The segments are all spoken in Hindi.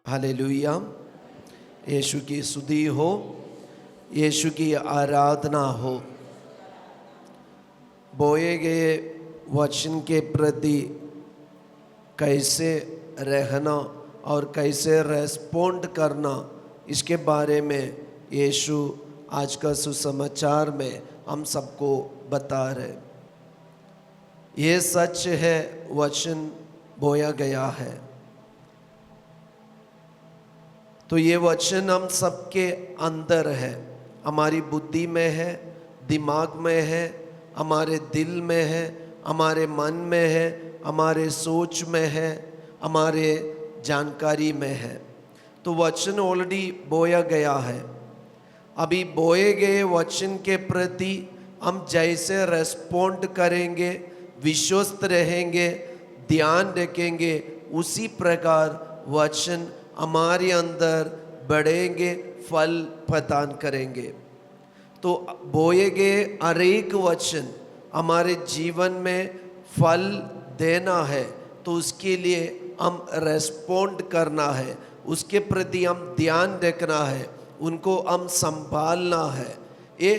हालेलुया। यीशु की स्तुति हो, यीशु की आराधना हो। बोए गए वचन के प्रति कैसे रहना और कैसे रेस्पोंड करना, इसके बारे में यीशु आज का सुसमाचार में हम सबको बता रहे। ये सच है, वचन बोया गया है तो ये वचन हम सबके अंदर है, हमारी बुद्धि में है, दिमाग में है, हमारे दिल में है, हमारे मन में है, हमारे सोच में है, हमारे जानकारी में है। तो वचन ऑलरेडी बोया गया है। अभी बोए गए वचन के प्रति हम जैसे रेस्पोंड करेंगे, विश्वस्त रहेंगे, ध्यान रखेंगे, उसी प्रकार वचन हमारे अंदर बढ़ेंगे, फल प्रदान करेंगे। तो बोए गए हर एक वचन हमारे जीवन में फल देना है, तो उसके लिए हम रेस्पोंड करना है, उसके प्रति हम ध्यान रखना है, उनको हम संभालना है। ये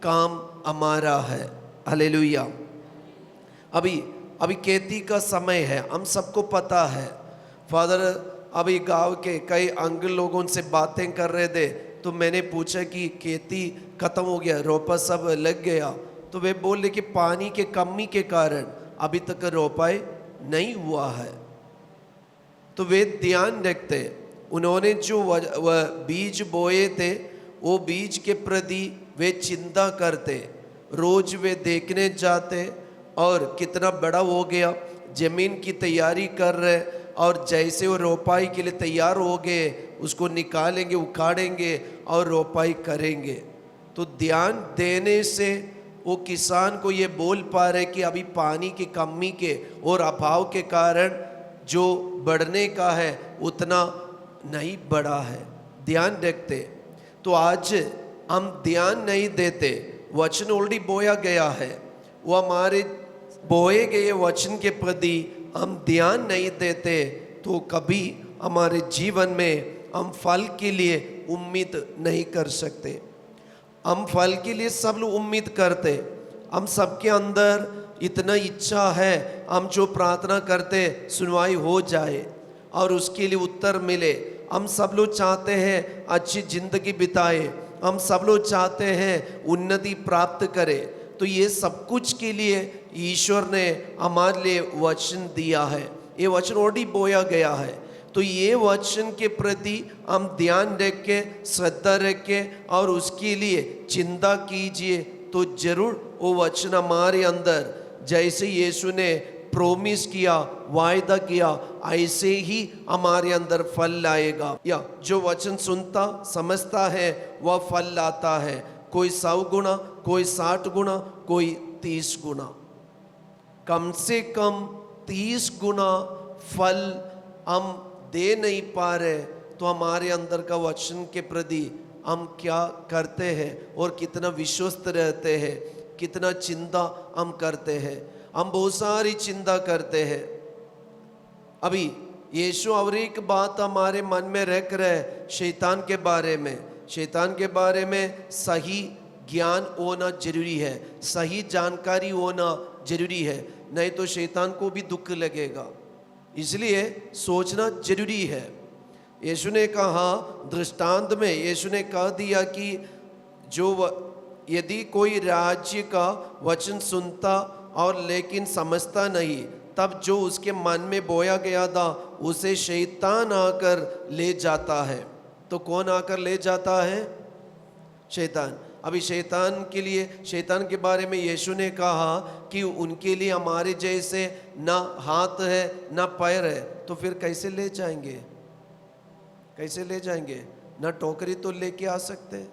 काम हमारा है। हालेलुया। अभी खेती का समय है, हम सबको पता है। फादर अभी गांव के कई अंकल लोगों से बातें कर रहे थे, तो मैंने पूछा कि खेती खत्म हो गया, रोपा सब लग गया? तो वे बोले कि पानी के कमी के कारण अभी तक रोपाई नहीं हुआ है। तो वे ध्यान रखते, उन्होंने जो बीज बोए थे वो बीज के प्रति वे चिंता करते, रोज वे देखने जाते और कितना बड़ा हो गया, जमीन की तैयारी कर रहे, और जैसे वो रोपाई के लिए तैयार हो गए उसको निकालेंगे, उखाड़ेंगे और रोपाई करेंगे। तो ध्यान देने से वो किसान को ये बोल पा रहे कि अभी पानी की कमी के और अभाव के कारण जो बढ़ने का है उतना नहीं बढ़ा है। ध्यान रखते। तो आज हम ध्यान नहीं देते, वचन ऑलरेडी बोया गया है, वो हमारे बोए गए वचन के प्रति हम ध्यान नहीं देते, तो कभी हमारे जीवन में हम फल के लिए उम्मीद नहीं कर सकते। हम फल के लिए सब लोग उम्मीद करते, हम सबके अंदर इतना इच्छा है, हम जो प्रार्थना करते सुनवाई हो जाए और उसके लिए उत्तर मिले। हम सब लोग चाहते हैं अच्छी जिंदगी बिताए, हम सब लोग चाहते हैं उन्नति प्राप्त करें। तो ये सब कुछ के लिए ईश्वर ने हमारे लिए वचन दिया है, ये वचन ऑलरेडी बोया गया है। तो ये वचन के प्रति हम ध्यान रख के, श्रद्धा रख के और उसके लिए चिंता कीजिए, तो जरूर वो वचन हमारे अंदर जैसे यीशु ने प्रोमिस किया, वायदा किया, ऐसे ही हमारे अंदर फल लाएगा। या जो वचन सुनता समझता है वह फल लाता है, कोई 100 गुना, कोई 60 गुना, कोई 30 गुना। कम से कम 30 गुना फल हम दे नहीं पा रहे, तो हमारे अंदर का वचन के प्रति हम क्या करते हैं और कितना विश्वस्त रहते हैं, कितना चिंता हम करते हैं। हम बहुत सारी चिंता करते हैं। अभी यीशु और एक बात हमारे मन में रख रहे, शैतान के बारे में। शैतान के बारे में सही ज्ञान होना जरूरी है, सही जानकारी होना जरूरी है, नहीं तो शैतान को भी दुख लगेगा, इसलिए सोचना जरूरी है। यीशु ने कहा दृष्टांत में, यीशु ने कह दिया कि यदि कोई राज्य का वचन सुनता और लेकिन समझता नहीं, तब जो उसके मन में बोया गया था उसे शैतान आकर ले जाता है। तो कौन आकर ले जाता है? शैतान। अभी शैतान के लिए, शैतान के बारे में यीशु ने कहा कि उनके लिए हमारे जैसे ना हाथ है ना पैर है, तो फिर कैसे ले जाएंगे? कैसे ले जाएंगे? ना टोकरी तो लेके आ सकते।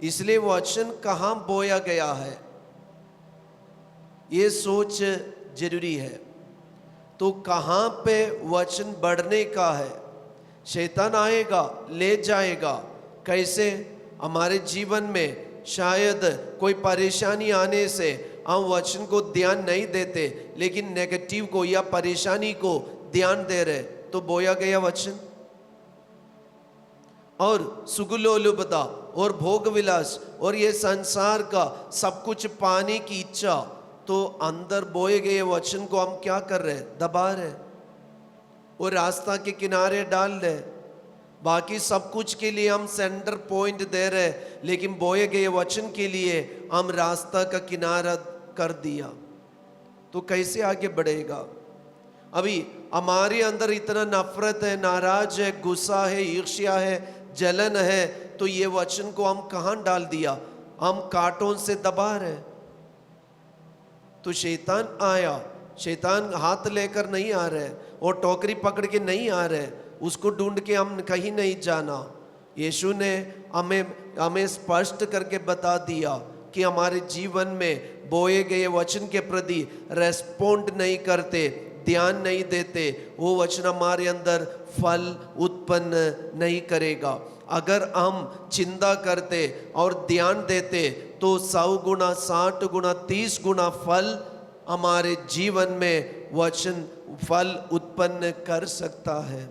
इसलिए वचन कहाँ बोया गया है ये सोच जरूरी है। तो कहाँ पे वचन बढ़ने का है? शैतान आएगा, ले जाएगा। कैसे? हमारे जीवन में शायद कोई परेशानी आने से हम वचन को ध्यान नहीं देते, लेकिन नेगेटिव को या परेशानी को ध्यान दे रहे, तो बोया गया वचन और सुगुलोलुपता और भोग विलास और ये संसार का सब कुछ पाने की इच्छा, तो अंदर बोए गए वचन को हम क्या कर रहे हैं? दबा रहे हैं, वो रास्ता के किनारे डाल रहे हैं। बाकी सब कुछ के लिए हम सेंटर पॉइंट दे रहे हैं, लेकिन बोए गए वचन के लिए हम रास्ता का किनारा कर दिया, तो कैसे आगे बढ़ेगा? अभी हमारे अंदर इतना नफरत है, नाराज है, गुस्सा है, ईर्ष्या है, जलन है, तो ये वचन को हम कहाँ डाल दिया? हम कांटों से दबा रहे। तो शैतान आया, शैतान हाथ लेकर नहीं आ रहे और टोकरी पकड़ के नहीं आ रहे, उसको ढूंढ के हम कहीं नहीं जाना। यीशु ने हमें स्पष्ट करके बता दिया कि हमारे जीवन में बोए गए वचन के प्रति रेस्पोंड नहीं करते, ध्यान नहीं देते, वो वचन हमारे अंदर फल उत्पन्न नहीं करेगा। अगर हम चिंता करते और ध्यान देते तो 100 गुना, 60 गुना, 30 गुना फल हमारे जीवन में वचन फल उत्पन्न कर सकता है।